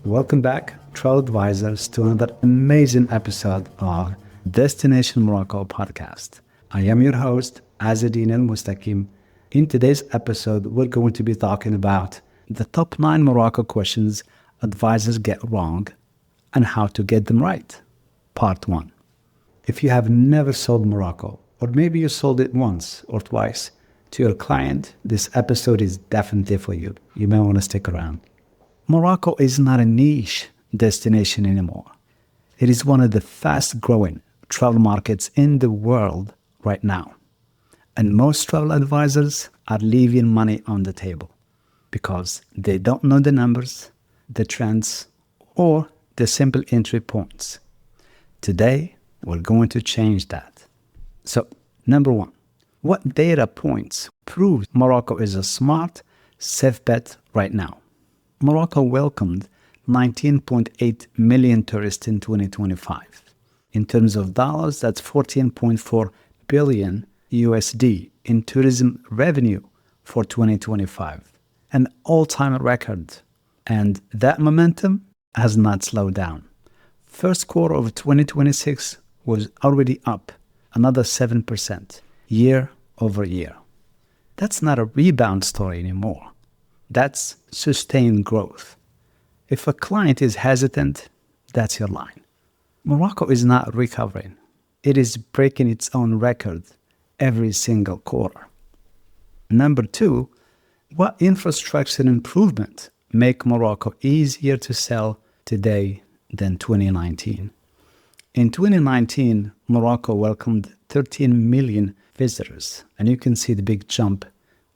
Welcome back, travel advisors, to another amazing episode of Destination Morocco podcast. I am your host, Azdean al-Mustaqim. In today's episode, we're going to be talking about the top 9 Morocco questions advisors get wrong and how to get them right. Part 1. If you have never sold Morocco, or maybe you sold it once or twice to your client, this episode is definitely for you. You may want to stick around. Morocco is not a niche destination anymore. It is one of the fast-growing travel markets in the world right now. And most travel advisors are leaving money on the table because they don't know the numbers, the trends, or the simple entry points. Today, we're going to change that. So, number 1, what data points prove Morocco is a smart, safe bet right now? Morocco welcomed 19.8 million tourists in 2025. In terms of dollars, that's 14.4 billion USD in tourism revenue for 2025, an all-time record. And that momentum has not slowed down. First quarter of 2026 was already up another 7% year over year. That's not a rebound story anymore. That's sustained growth. If a client is hesitant, that's your line. Morocco is not recovering. It is breaking its own record every single quarter. Number 2, what infrastructure improvement make Morocco easier to sell today than 2019? In 2019, Morocco welcomed 13 million visitors, and you can see the big jump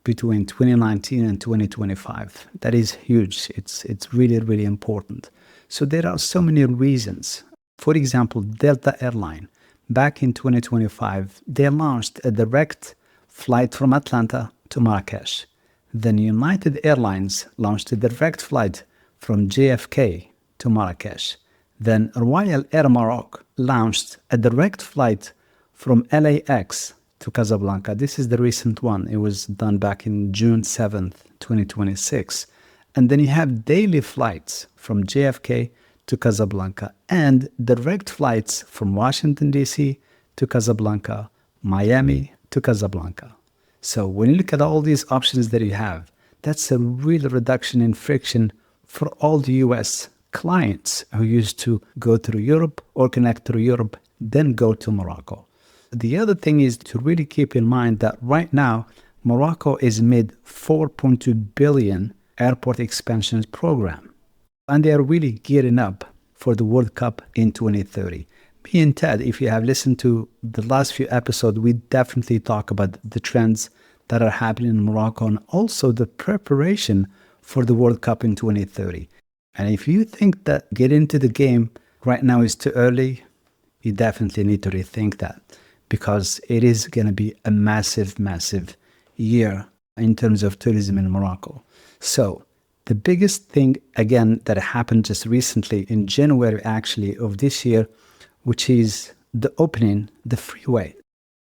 between 2019 and 2025. That is huge. It's really, really important. So there are so many reasons. For example, Delta Airline, back in 2025, they launched a direct flight from Atlanta to Marrakesh. Then United Airlines launched a direct flight from JFK to Marrakesh. Then Royal Air Maroc launched a direct flight from LAX to Casablanca. This is the recent one. It was done back in June 7th, 2026. And then you have daily flights from JFK to Casablanca and direct flights from Washington, D.C. to Casablanca, Miami to Casablanca. So when you look at all these options that you have, that's a real reduction in friction for all the U.S. clients who used to go through Europe or connect through Europe, then go to Morocco. The other thing is to really keep in mind that right now, Morocco is mid 4.2 billion airport expansion program. And they are really gearing up for the World Cup in 2030. Me and Ted, if you have listened to the last few episodes, we definitely talk about the trends that are happening in Morocco and also the preparation for the World Cup in 2030. And if you think that getting into the game right now is too early, you definitely need to rethink that, because it is going to be a massive, massive year in terms of tourism in Morocco. So the biggest thing, again, that happened just recently in January, actually, of this year, which is the opening, the freeway.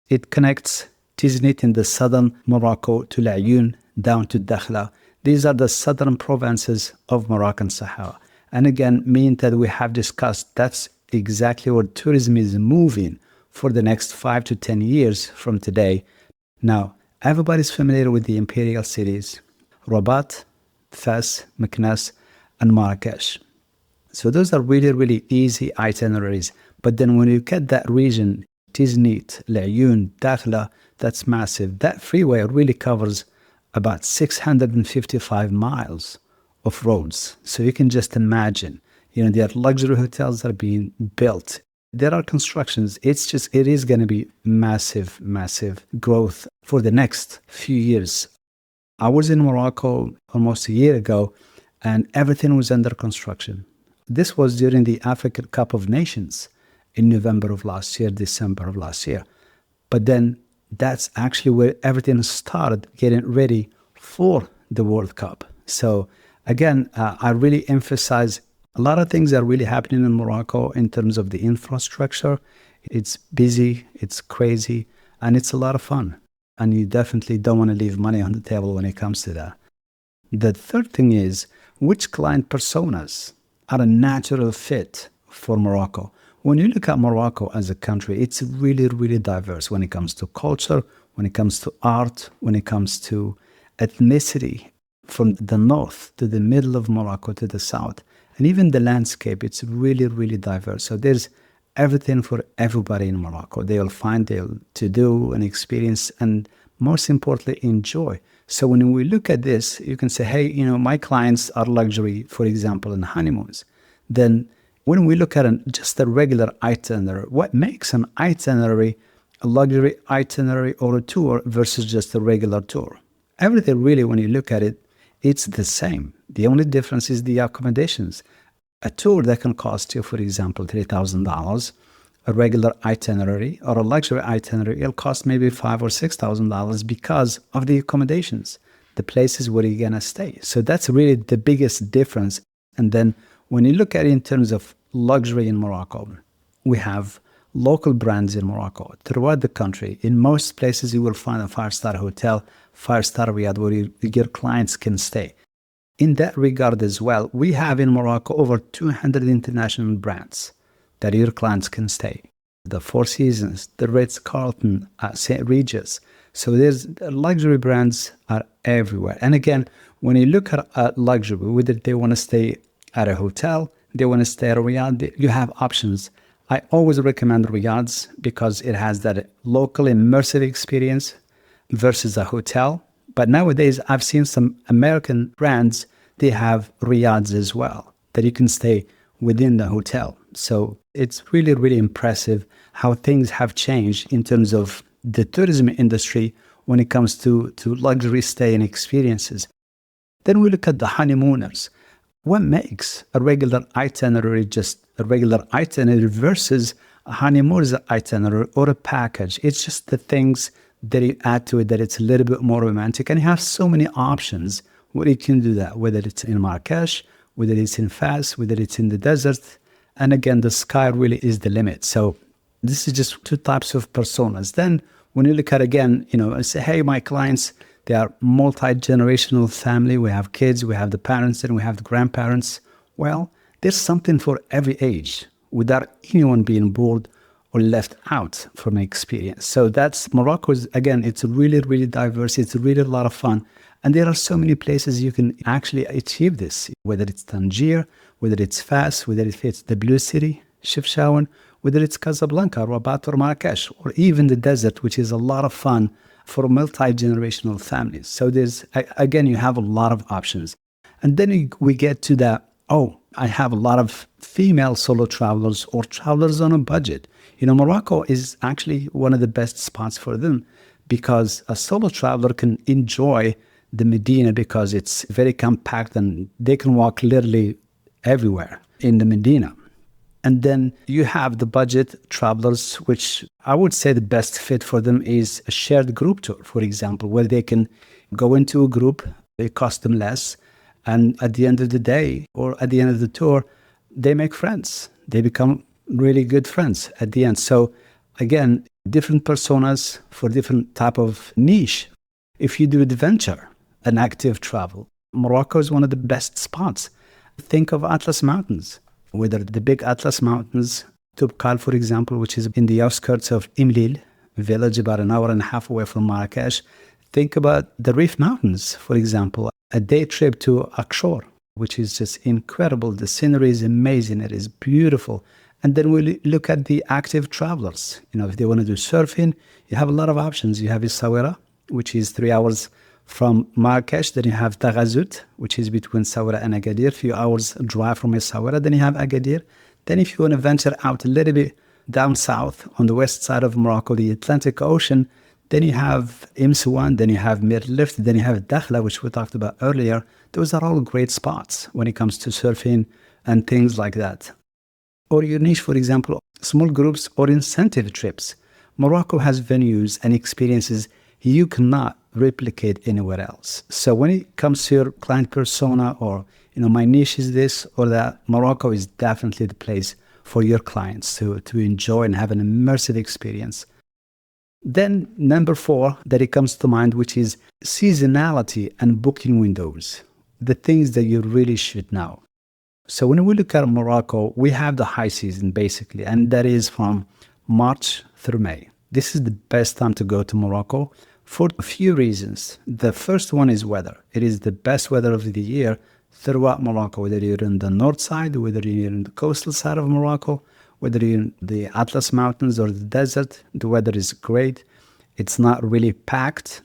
It connects Tiznit in the southern Morocco to Laayoune down to Dakhla. These are the southern provinces of Moroccan Sahara. And again, me and Ted, we have discussed that's exactly where tourism is moving for the next 5 to 10 years from today. Now, everybody's familiar with the imperial cities, Rabat, Fes, Meknes, and Marrakesh. So those are really, really easy itineraries. But then when you look at that region, Tiznit, Laayoune, Dakhla, that's massive. That freeway really covers about 655 miles of roads. So you can just imagine, there are luxury hotels that are being built. There are constructions. It is going to be massive, massive growth for the next few years. I was in Morocco almost a year ago, and everything was under construction. This was during the African Cup of Nations in November of last year, December of last year. But then that's actually where everything started getting ready for the World Cup. So again, I really emphasize a lot of things are really happening in Morocco in terms of the infrastructure. It's busy, it's crazy, and it's a lot of fun. And you definitely don't want to leave money on the table when it comes to that. The third thing is, which client personas are a natural fit for Morocco. When you look at Morocco as a country, it's really, really diverse when it comes to culture, when it comes to art, when it comes to ethnicity, from the north to the middle of Morocco to the south. And even the landscape, it's really, really diverse. So there's everything for everybody in Morocco. They'll find to do and experience and most importantly, enjoy. So when we look at this, you can say, hey, my clients are luxury, for example, in honeymoons. Then when we look at just a regular itinerary, what makes an itinerary a luxury itinerary or a tour versus just a regular tour? Everything really, when you look at it, it's the same. The only difference is the accommodations. A tour that can cost you, for example, $3,000, a regular itinerary or a luxury itinerary, it'll cost maybe $5,000 or $6,000 because of the accommodations, the places where you're going to stay. So that's really the biggest difference. And then when you look at it in terms of luxury in Morocco, we have local brands in Morocco throughout the country. In most places, you will find a five-star hotel, five-star Riyadh, where your clients can stay. In that regard as well, we have in Morocco over 200 international brands that your clients can stay. The Four Seasons, the Ritz-Carlton, St. Regis. So there's luxury brands are everywhere. And again, when you look at luxury, whether they want to stay at a hotel, they want to stay at a Riyadh, you have options. I always recommend Riyadhs because it has that local immersive experience versus a hotel. But nowadays, I've seen some American brands, they have Riyadhs as well, that you can stay within the hotel. So it's really, really impressive how things have changed in terms of the tourism industry when it comes to luxury stay and experiences. Then we look at the honeymooners. What makes a regular itinerary just a regular itinerary versus a honeymooners itinerary or a package? It's just the things that you add to it that it's a little bit more romantic. And you have so many options where you can do that, whether it's in Marrakesh, whether it's in Fas, whether it's in the desert. And again, the sky really is the limit. So this is just two types of personas. Then when you look at, again, I say, hey, my clients, they are multi-generational family. We have kids, we have the parents, and we have the grandparents. Well, there's something for every age without anyone being bored or left out from an experience. So that's Morocco's, again, it's really, really diverse. It's really a lot of fun. And there are so many places you can actually achieve this, whether it's Tangier, whether it's Fas, whether it's the Blue City, Chefchaouen, whether it's Casablanca, Rabat, or Marrakesh, or even the desert, which is a lot of fun for multi-generational families. So there's, again, you have a lot of options. And then we get to that, I have a lot of female solo travelers or travelers on a budget. Morocco is actually one of the best spots for them because a solo traveler can enjoy the Medina because it's very compact and they can walk literally everywhere in the Medina. And then you have the budget travelers, which I would say the best fit for them is a shared group tour, for example, where they can go into a group, it costs them less. And at the end of the day or at the end of the tour, they make friends. They become really good friends at the end. So again, different personas for different type of niche. If you do adventure and active travel, Morocco is one of the best spots. Think of Atlas Mountains, whether the big Atlas Mountains, Toubkal, for example, which is in the outskirts of Imlil village, about an hour and a half away from Marrakesh. Think about the Rif Mountains, for example, a day trip to Akshor, which is just incredible. The scenery is amazing. It is beautiful. And then we look at the active travelers. If they want to do surfing, you have a lot of options. You have Essaouira, which is 3 hours from Marrakesh. Then you have Taghazout, which is between Essaouira and Agadir, a few hours drive from Essaouira. Then you have Agadir. Then if you want to venture out a little bit down south on the west side of Morocco, the Atlantic Ocean, then you have Imsouane, then you have Mirlift, then you have Dakhla, which we talked about earlier. Those are all great spots when it comes to surfing and things like that. Or your niche, for example, small groups or incentive trips. Morocco has venues and experiences you cannot replicate anywhere else. So when it comes to your client persona or, my niche is this or that, Morocco is definitely the place for your clients to enjoy and have an immersive experience. Then number 4 that it comes to mind, which is seasonality and booking windows, the things that you really should know. So when we look at Morocco, we have the high season basically, and that is from March through May. This is the best time to go to Morocco for a few reasons. The first one is weather. It is the best weather of the year throughout Morocco, whether you're in the north side, whether you're in the coastal side of Morocco, whether you're in the Atlas Mountains or the desert, the weather is great. It's not really packed,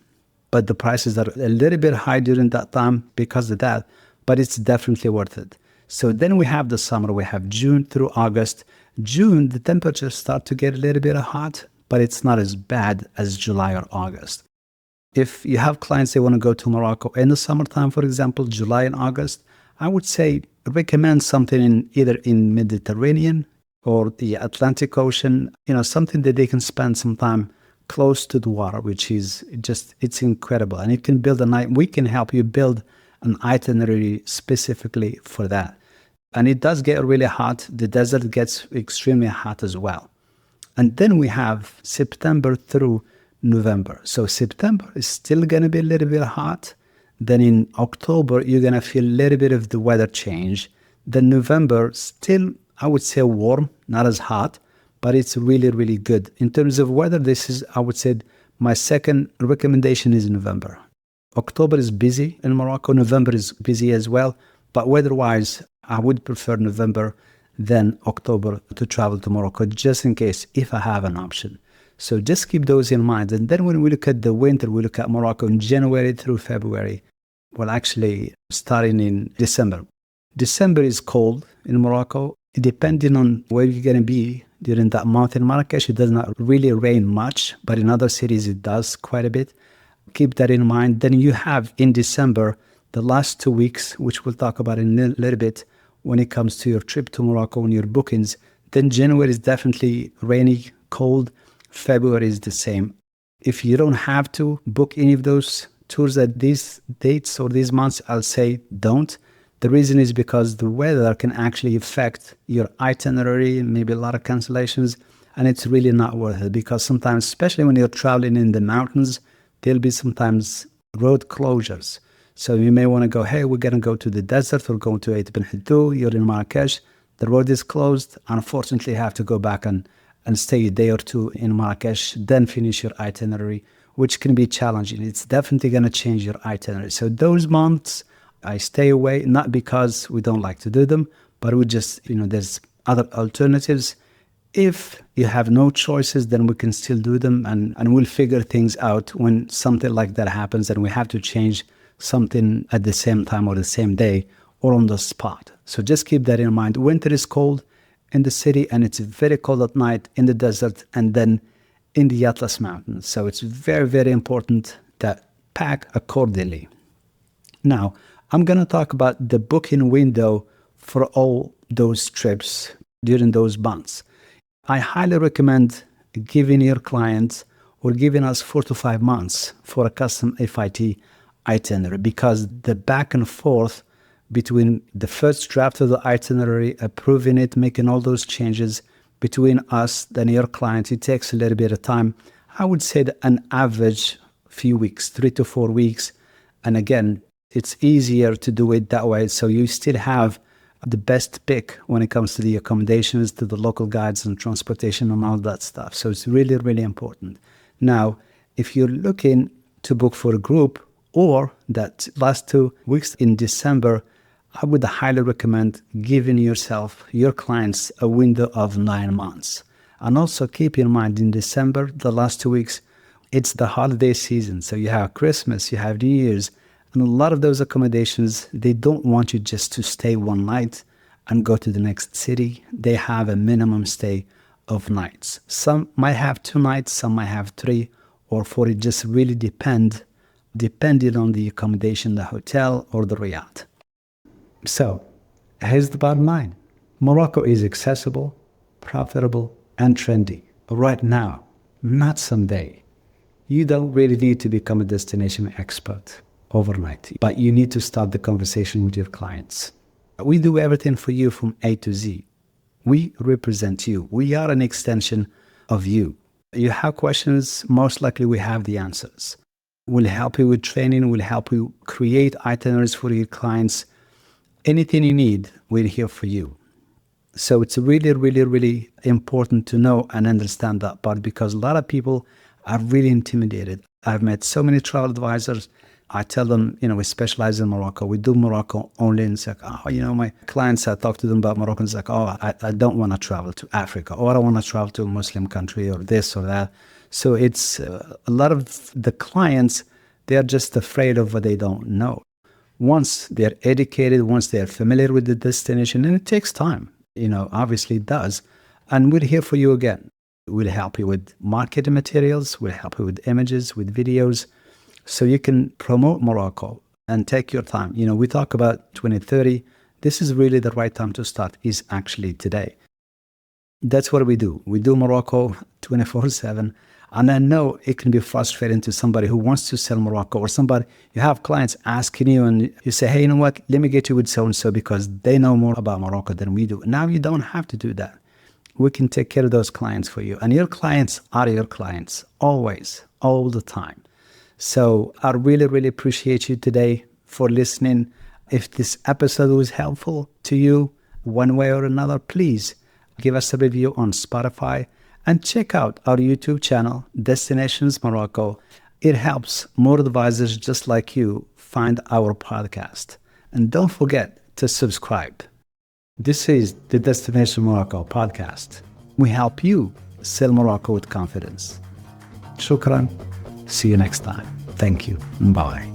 but the prices are a little bit high during that time because of that, but it's definitely worth it. So then we have the summer. We have June through August. June, the temperatures start to get a little bit hot, but it's not as bad as July or August. If you have clients they want to go to Morocco in the summertime, for example, July and August, I would say recommend something in either in Mediterranean or the Atlantic Ocean, something that they can spend some time close to the water, which is just, it's incredible. And you can build we can help you build an itinerary specifically for that. And it does get really hot. The desert gets extremely hot as well. And then we have September through November. So September is still going to be a little bit hot. Then in October, you're going to feel a little bit of the weather change. Then November, still, I would say warm, not as hot, but it's really, really good. In terms of weather, this is, I would say, my second recommendation is November. October is busy in Morocco. November is busy as well. But weather-wise, I would prefer November than October to travel to Morocco, just in case, if I have an option. So just keep those in mind. And then when we look at the winter, we look at Morocco in January through February. Well, actually, starting in December. December is cold in Morocco. Depending on where you're going to be during that month in Marrakesh, it does not really rain much, but in other cities it does quite a bit. Keep that in mind. Then you have in December, the last 2 weeks, which we'll talk about in a little bit when it comes to your trip to Morocco and your bookings. Then January is definitely rainy, cold. February is the same. If you don't have to book any of those tours at these dates or these months, I'll say don't. The reason is because the weather can actually affect your itinerary, maybe a lot of cancellations, and it's really not worth it because sometimes, especially when you're traveling in the mountains, there'll be sometimes road closures. So you may want to go, hey, we're going to go to the desert or go to Ait Ben Haddou, you're in Marrakesh, the road is closed. Unfortunately, you have to go back and stay a day or two in Marrakesh, then finish your itinerary, which can be challenging. It's definitely going to change your itinerary. So those months, I stay away, not because we don't like to do them, but we just, there's other alternatives. If you have no choices, then we can still do them and we'll figure things out when something like that happens and we have to change something at the same time or the same day or on the spot. So just keep that in mind. Winter is cold in the city and it's very cold at night in the desert and then in the Atlas Mountains. So it's very, very important that pack accordingly. Now, I'm going to talk about the booking window for all those trips during those months. I highly recommend giving your clients or giving us 4 to 5 months for a custom FIT itinerary because the back and forth between the first draft of the itinerary, approving it, making all those changes between us and your client, it takes a little bit of time. I would say that an average few weeks, 3 to 4 weeks. And again, it's easier to do it that way. So you still have the best pick when it comes to the accommodations, to the local guides and transportation and all that stuff. So it's really, really important. Now, if you're looking to book for a group or that last 2 weeks in December, I would highly recommend giving yourself, your clients, a window of 9 months. And also keep in mind in December, the last 2 weeks, it's the holiday season. So you have Christmas, you have New Year's, and a lot of those accommodations, they don't want you just to stay one night and go to the next city. They have a minimum stay of nights. Some might have 2 nights, some might have 3 or 4. It just really depending on the accommodation, the hotel or the riad. So here's the bottom line. Morocco is accessible, profitable, and trendy right now, not someday. You don't really need to become a destination expert overnight, but you need to start the conversation with your clients. We do everything for you from A to Z. We represent you. We are an extension of you. You have questions, most likely we have the answers. We'll help you with training. We'll help you create itineraries for your clients. anything you need, we're here for you. So it's really, really, really important to know and understand that part, because a lot of people are really intimidated. I've met so many travel advisors. I tell them, we specialize in Morocco. We do Morocco only. And it's like, my clients, I talk to them about Morocco. And it's like, I don't want to travel to Africa, or I don't want to travel to a Muslim country, or this or that. So it's a lot of the clients, they're just afraid of what they don't know. Once they're educated, once they're familiar with the destination, and it takes time, obviously it does. And we're here for you again. We'll help you with marketing materials. We'll help you with images, with videos, so you can promote Morocco and take your time. We talk about 2030. This is really the right time to start, is actually today. That's what we do. We do Morocco 24/7. And I know it can be frustrating to somebody who wants to sell Morocco, or somebody, you have clients asking you and you say, hey, you know what, let me get you with so-and-so because they know more about Morocco than we do. Now you don't have to do that. We can take care of those clients for you. And your clients are your clients, always, all the time. So I really, really appreciate you today for listening. If this episode was helpful to you one way or another, please give us a review on Spotify and check out our YouTube channel, Destinations Morocco. It helps more advisors just like you find our podcast. And don't forget to subscribe. This is the Destination Morocco podcast. We help you sell Morocco with confidence. Shukran. See you next time. Thank you. Bye.